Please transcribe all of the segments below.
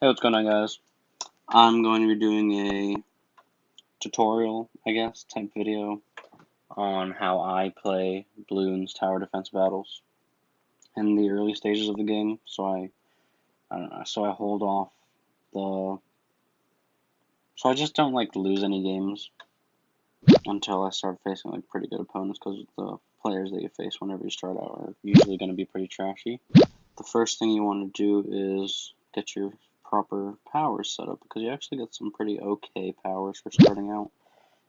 Hey, what's going on, guys? I'm going to be doing a tutorial, I guess, type video on how I play Bloons tower defense battles in the early stages of the game. So I don't know. So I hold off the. So I just don't like lose any games until I start facing like pretty good opponents, because the players that you face whenever you start out are usually going to be pretty trashy. The first thing you want to do is get your proper powers set up, because you actually get some pretty okay powers for starting out,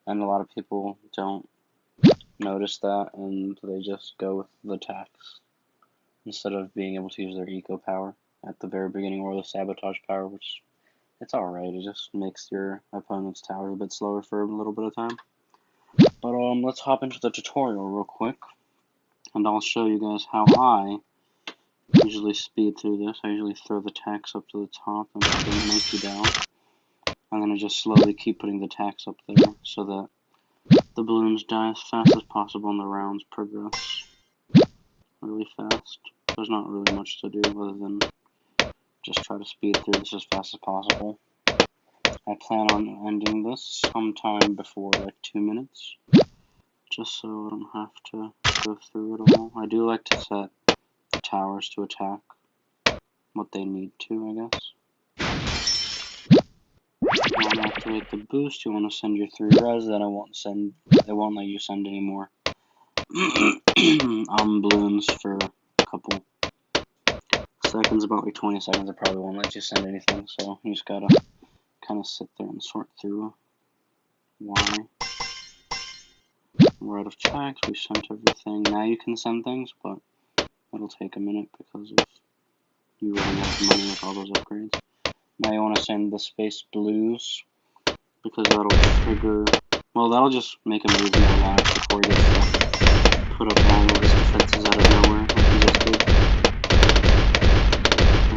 and a lot of people don't notice that and they just go with the attacks instead of being able to use their eco power at the very beginning, or the sabotage power, which it's alright. It just makes your opponent's tower a bit slower for a little bit of time. But let's hop into the tutorial real quick, and I'll show you guys how I usually speed through this. I usually throw the tax up to the top and put the monkey down, and then I just slowly keep putting the tax up there so that the balloons die as fast as possible and the rounds progress really fast. There's not really much to do other than just try to speed through this as fast as possible. I plan on ending this sometime before like 2 minutes, just so I don't have to go through it all. I do like to set the towers to attack what they need to, I guess. You want to activate the boost. You want to send your 3 res. Then it won't let you send any more balloons for a couple seconds, about like 20 seconds. It probably won't let you send anything, so you just gotta kind of sit there and sort through why. We're out of checks. We sent everything. Now you can send things, but it'll take a minute because of you running out of money with all those upgrades. Now you want to send the space blues, because that'll trigger. Well, that'll just make him lose more lives before he gets to put up all of his defenses out of nowhere, like he just did.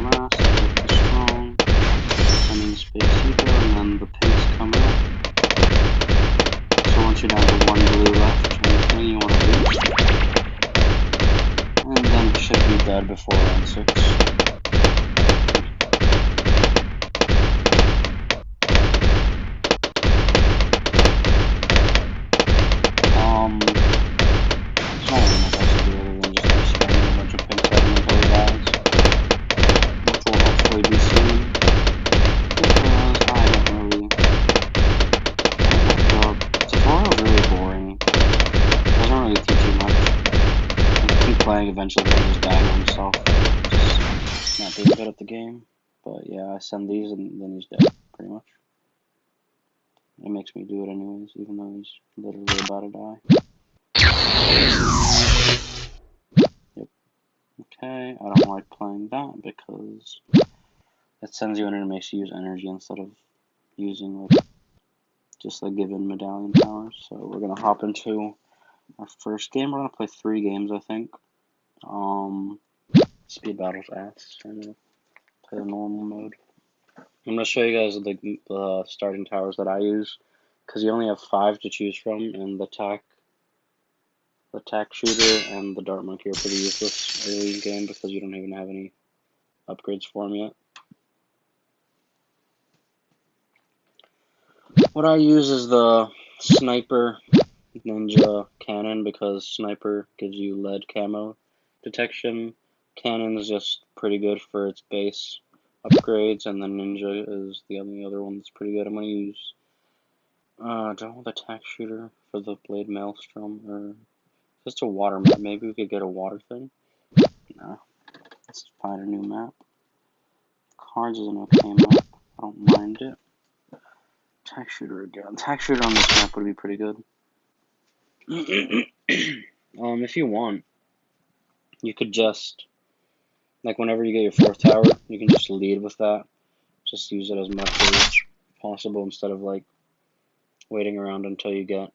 Last, the strong, sending space eco, and then the pinks come out. So once you're down to 1 blue left, anything you want to boost, and then it should be dead before round 6. Playing, eventually he'll just die to himself, just not being good at the game. But yeah, I send these and then he's dead, pretty much. It makes me do it anyways, even though he's literally about to die. Yep. Okay, I don't like playing that because it sends you in and it makes you use energy instead of using like just like given medallion powers. So we're gonna hop into our first game. We're gonna play 3 games, I think. Speed battles ass. I'm gonna play the normal mode. I'm gonna show you guys the starting towers that I use, because you only have 5 to choose from, and the tack shooter and the dart monkey are pretty useless early in game because you don't even have any upgrades for them yet. What I use is the sniper ninja cannon, because sniper gives you lead camo detection. Cannon is just pretty good for its base upgrades, and then ninja is the only other one that's pretty good. I'm gonna use don't want the attack shooter for the blade maelstrom, or just a water map. Maybe we could get a water thing. No, let's find a new map. Cards is an okay map. I don't mind it. Attack shooter again. Attack shooter on this map would be pretty good. If you want, you could just, like, whenever you get your 4th tower, you can just lead with that. Just use it as much as possible instead of, like, waiting around until you get,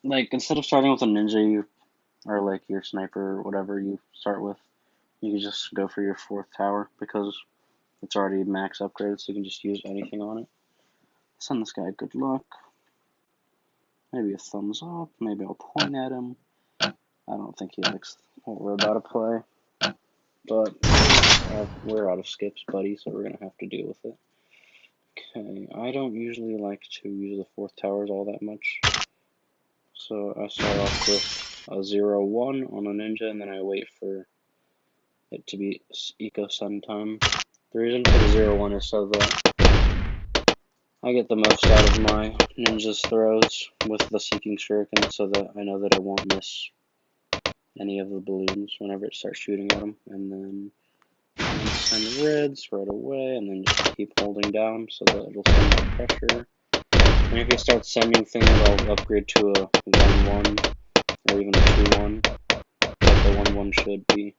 like, instead of starting with a ninja, or, like, your sniper or whatever you start with, you can just go for your 4th tower, because it's already max upgraded, so you can just use anything on it. Send this guy good luck. Maybe a thumbs up. Maybe I'll point at him. I don't think he likes what we're about to play. But we're out of skips, buddy, so we're gonna have to deal with it. Okay, I don't usually like to use the 4th towers all that much. So I start off with a 0-1 on a ninja, and then I wait for it to be eco sun time. The reason for the 0-1 is so that I get the most out of my ninja's throws with the Seeking Shuriken, so that I know that I won't miss any of the balloons whenever it starts shooting at them. And then send reds right away, and then just keep holding down so that it'll send the pressure. And if it starts sending things, I'll upgrade to a 1-1 or even a 2-1. But the 1-1 should be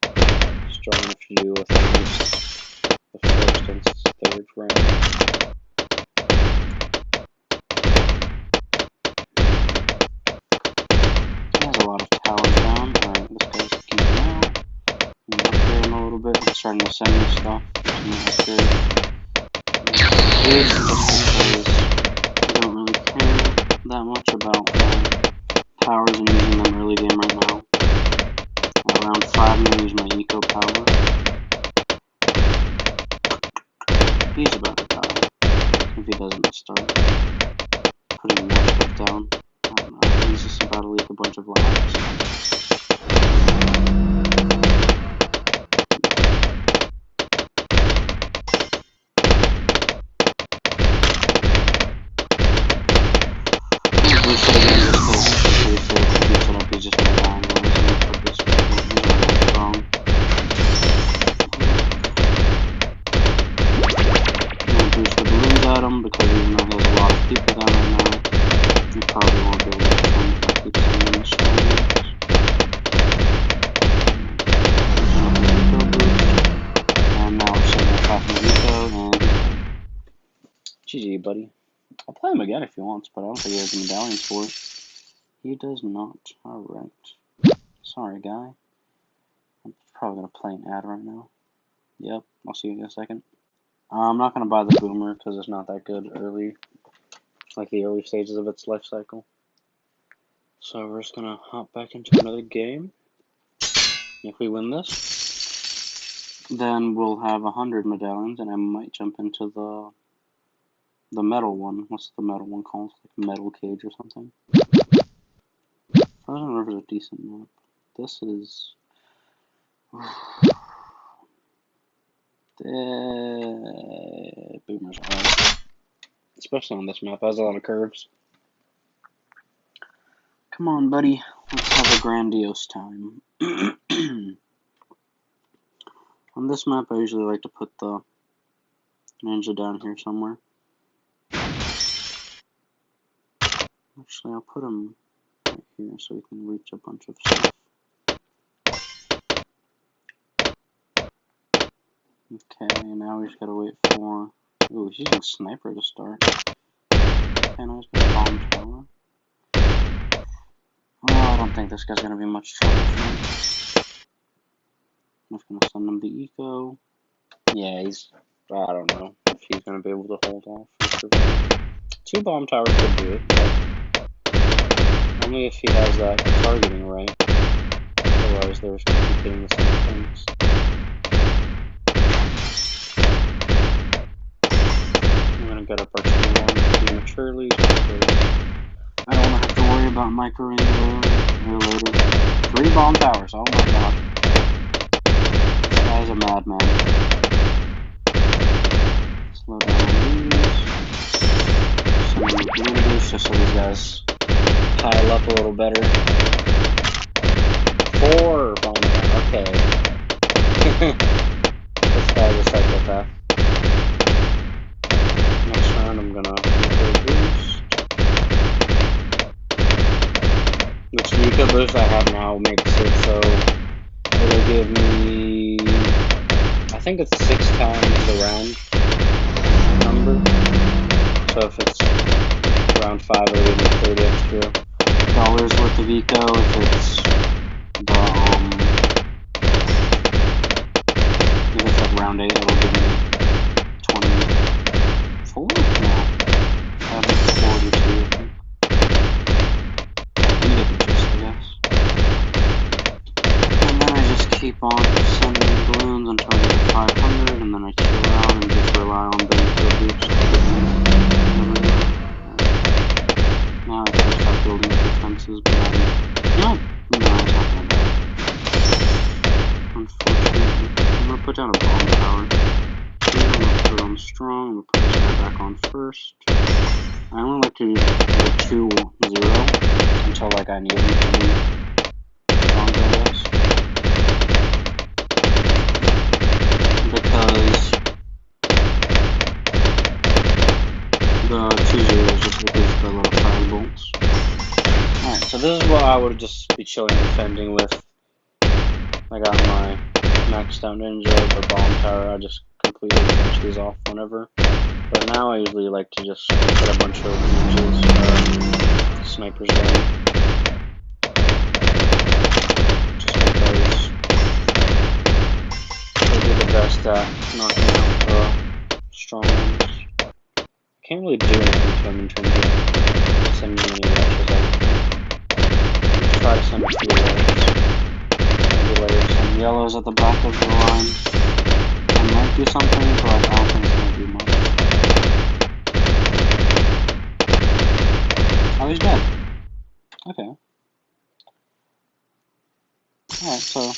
strong enough to do with at least the 1st and 3rd round. He has a lot of towers down. Alright, this guy's keeping out. I'm gonna upgrade him a little bit. He's starting to send me stuff. I'm gonna upgrade. I don't really care that much about powers and using them early game right now. At round 5, I'm going to use my eco power. He's about to die if he doesn't start putting more stuff down. I don't know, he's just about to leak a bunch of lives. He's just gonna die anyway, so no purpose. He's really strong. I'm gonna boost the balloons at him because even though he has a lot of people down right now, he probably won't be able to defend if I keep sending him strong units. And now we're sending half an eco, and GG, buddy. I'll play him again if he wants, but I don't think he has the medallions for it. He does not. Alright. Sorry, guy. I'm probably going to play an ad right now. Yep, I'll see you in a second. I'm not going to buy the Boomer because it's not that good early, like the early stages of its life cycle. So we're just going to hop back into another game. If we win this, then we'll have 100 medallions, and I might jump into the metal one. What's the metal one called? Like Metal Cage or something? Frozen River's a decent map. This is... Boomers are hard. Especially on this map, it has a lot of curves. Come on, buddy. Let's have a grandiose time. On this map, I usually like to put the ninja down here somewhere. Actually, I'll put him right here so he can reach a bunch of stuff. Okay, now we just gotta wait for... Ooh, he's using sniper to start. Okay, now he's gonna bomb tower. Oh, I don't think this guy's gonna be much trouble for me. I'm just gonna send him the eco. Yeah, he's... I don't know if he's gonna be able to hold off and survive. 2 bomb towers could do it, but only if he has that targeting right. Otherwise, they're just gonna keep hitting the same things. I'm gonna get up our 2-1 prematurely because I don't want to have to worry about microing later. 3 bomb towers, oh my god. This guy's a madman. Slow down on these. Some balloon boost just so these guys pile up a little better. 4 bomb towers, okay. This guy's a psychopath. Next round I'm gonna eco boost. Which the eco boost I have now makes it so it'll give me, I think it's 6 times the round number. So if it's round 5, it'll give me $30 extra worth of eco. If it's like round 8, it'll give me 24? No. That is 42, I think. You get the gist, I guess. And then I just keep on sending balloons until I get 500. just rely on the eco boost. Now I gotta start building defenses, but no, it's not gonna die. Unfortunately, I'm gonna put down a bomb tower. Here I'm gonna put it on strong. I'm gonna put this guy back on first. I only like to do the 2-0 until like I need him to be stronger, I guess. Because the 2-0 just equals the little fire bolts. Alright, so this is what I would just be chilling defending with. I got my maxed out ninja, the bomb tower. I just completely finish these off whenever. But now I usually like to just put a bunch of ninjas, snipers down. Just because they'll be the best at knocking out the strong ones. Can't really do anything to them in terms of sending any rushes, I don't think. Let's try to send a few alerts. Maybe layer some yellows at the back of the line. I might do something, but I don't think it's going to do much. Oh, he's dead. Okay. Alright, so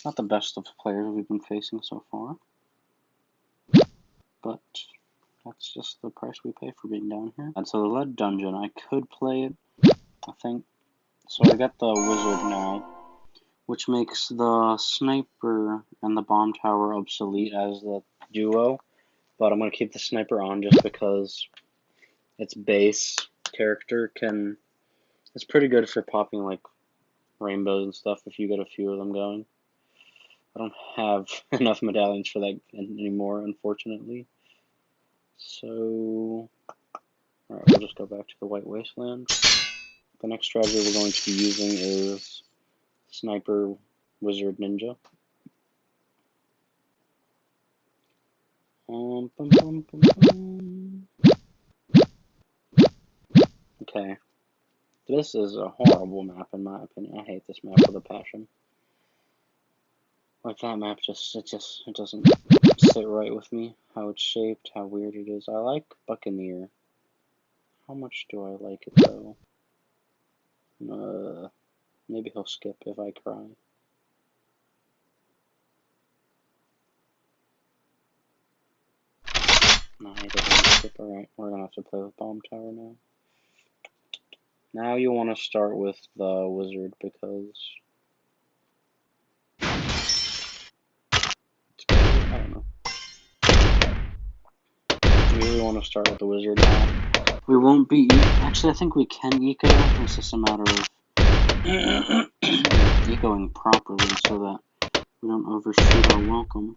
not the best of players we've been facing so far. But that's just the price we pay for being down here. And so the lead dungeon, I could play it, I think. So I got the wizard now, which makes the sniper and the bomb tower obsolete as the duo. But I'm going to keep the sniper on just because its base character it's pretty good for popping like rainbows and stuff if you get a few of them going. I don't have enough medallions for that anymore, unfortunately. So, alright, we'll just go back to the White Wasteland. The next strategy we're going to be using is Sniper Wizard Ninja. Okay. This is a horrible map in my opinion. I hate this map with a passion. Like that map it doesn't sit right with me. How it's shaped, how weird it is. I like Buccaneer. How much do I like it though? Maybe he'll skip if I cry. No, he doesn't skip. Alright, we're gonna have to play with Bomb Tower now. Now you want to start with the wizard because I don't know. You really want to start with the wizard now. We won't be actually I think we can eco. It's just a matter of ecoing properly so that we don't overshoot our welcome.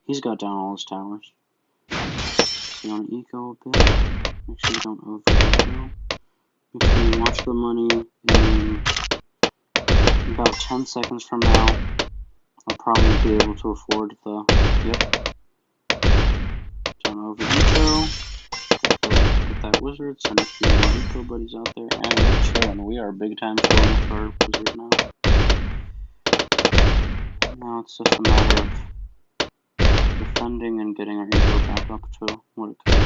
He's got down all his towers. So you want to eco a bit. Make sure you don't over-eco. Make sure you watch the money. In about 10 seconds from now, I'll probably be able to afford the, don't over-eco. Get that wizard, send a few more eco buddies out there, and we're chilling. We are big time chilling with our wizard now. Now it's just a matter of defending and getting our eco back up to what it could be.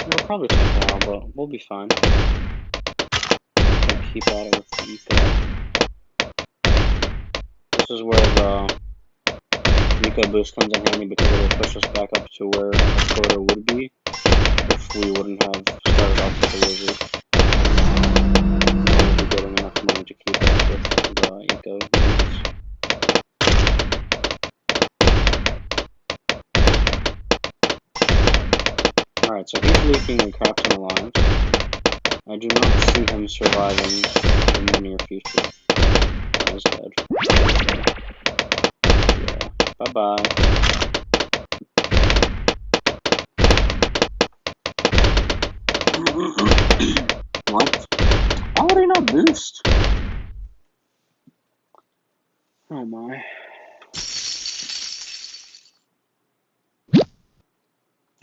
It'll probably take a while, but we'll be fine. We'll keep at it with the eco. This is where the eco boost comes in handy because it'll push us back up to where our quota would be if we wouldn't have started off with the wizard. We would be getting enough money to keep up with the eco units. Alright, so he's leaking a crap ton of lines. I do not see him surviving in the near future. He's dead. Yeah, bye-bye. What? How would he not boost? Oh my.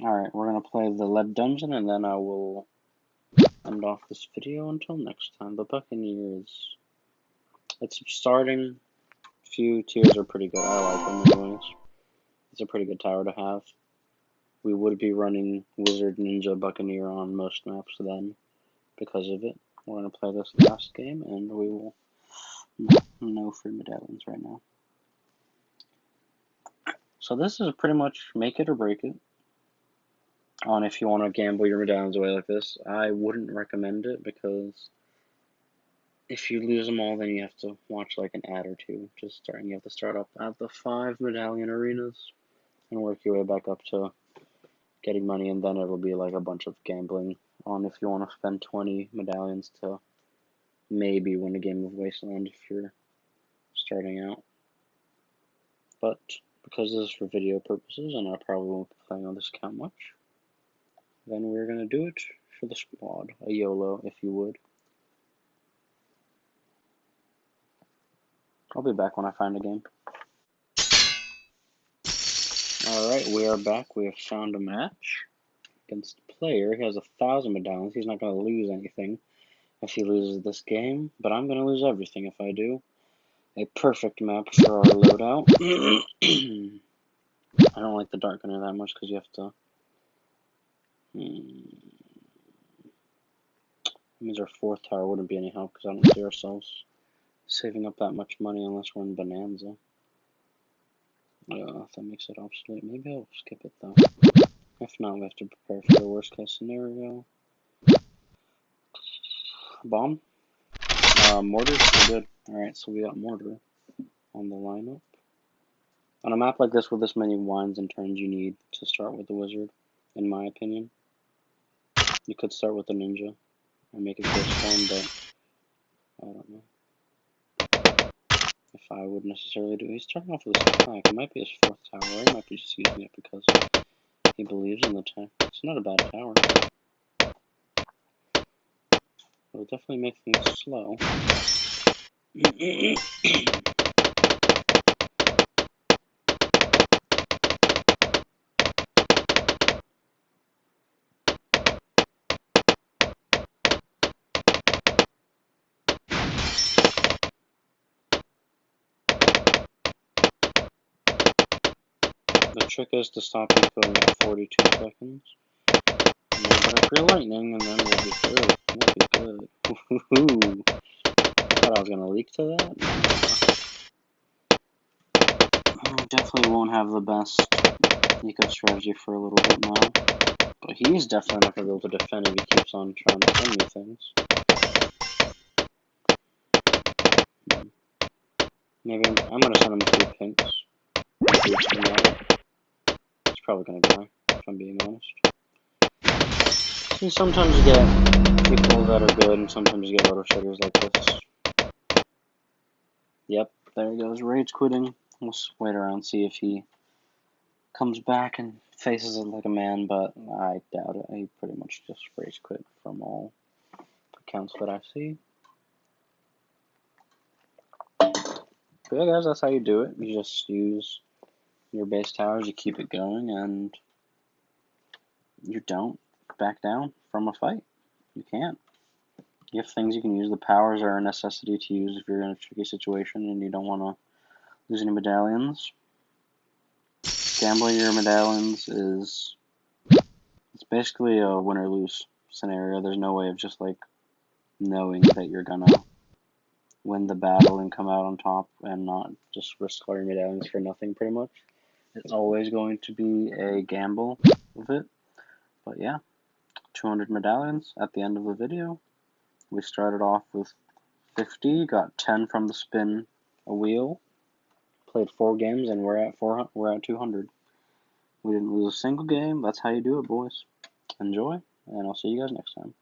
Alright, we're gonna play the lead dungeon and then I will end off this video until next time. The Buccaneers. Its starting few tiers are pretty good. I like them anyways. It's a pretty good tower to have. We would be running Wizard, Ninja, Buccaneer on most maps then because of it. We're going to play this last game, and we will... No free medallions right now. So this is pretty much make it or break it. On if you want to gamble your medallions away like this. I wouldn't recommend it because if you lose them all, then you have to watch like an ad or two. You have to start up at the 5 medallion arenas and work your way back up to getting money, and then it'll be like a bunch of gambling on if you want to spend 20 medallions to maybe win a game of Wasteland if you're starting out. But because this is for video purposes and I probably won't be playing on this account much, then we're going to do it for the squad. A YOLO, if you would. I'll be back when I find a game. Alright, we are back. We have found a match against a player. He has 1,000 medallions. He's not going to lose anything if he loses this game, but I'm going to lose everything if I do. A perfect map for our loadout. I don't like the Darkener that much because you have to... That means our 4th tower wouldn't be any help because I don't see ourselves saving up that much money unless we're in Bonanza. If that makes it obsolete. Maybe I'll skip it though. If not, we have to prepare for the worst case scenario. Bomb? Mortar? We're good. Alright, so we got Mortar on the lineup. On a map like this with this many winds and turns, you need to start with the Wizard, in my opinion. You could start with the Ninja and make it go storm, but I don't know if I would necessarily do it. He's starting off with a attack. It might be his 4th tower, or he might be just using it because he believes in the tech. It's not a bad tower. It'll definitely make things slow. The trick is to stop you putting at 42 seconds. And then get a free lightning, and then we'll be good. We'll be good. Woohoo! I thought I was gonna leak to that. No. Definitely won't have the best eco strategy for a little bit now. But he's definitely not gonna be able to defend if he keeps on trying to send me things. Maybe I'm gonna send him a few pinks. He's probably gonna die, if I'm being honest. You sometimes get people that are good, and sometimes you get auto shitters like this. Yep, there he goes, rage quitting. We'll wait around, see if he comes back and faces it like a man, but I doubt it. He pretty much just rage quit from all accounts that I see. But yeah, guys, that's how you do it. You just use your base towers, you keep it going, and you don't back down from a fight. You can't. You have things you can use. The powers are a necessity to use if you're in a tricky situation and you don't want to lose any medallions. Gambling your medallions it's basically a win or lose scenario. There's no way of just like knowing that you're gonna win the battle and come out on top and not just risk all your medallions for nothing pretty much. It's always going to be a gamble with it. But yeah, 200 medallions at the end of the video. We started off with 50, got 10 from the spin a wheel, played 4 games, and we're at 200. We didn't lose a single game. That's how you do it, boys. Enjoy, and I'll see you guys next time.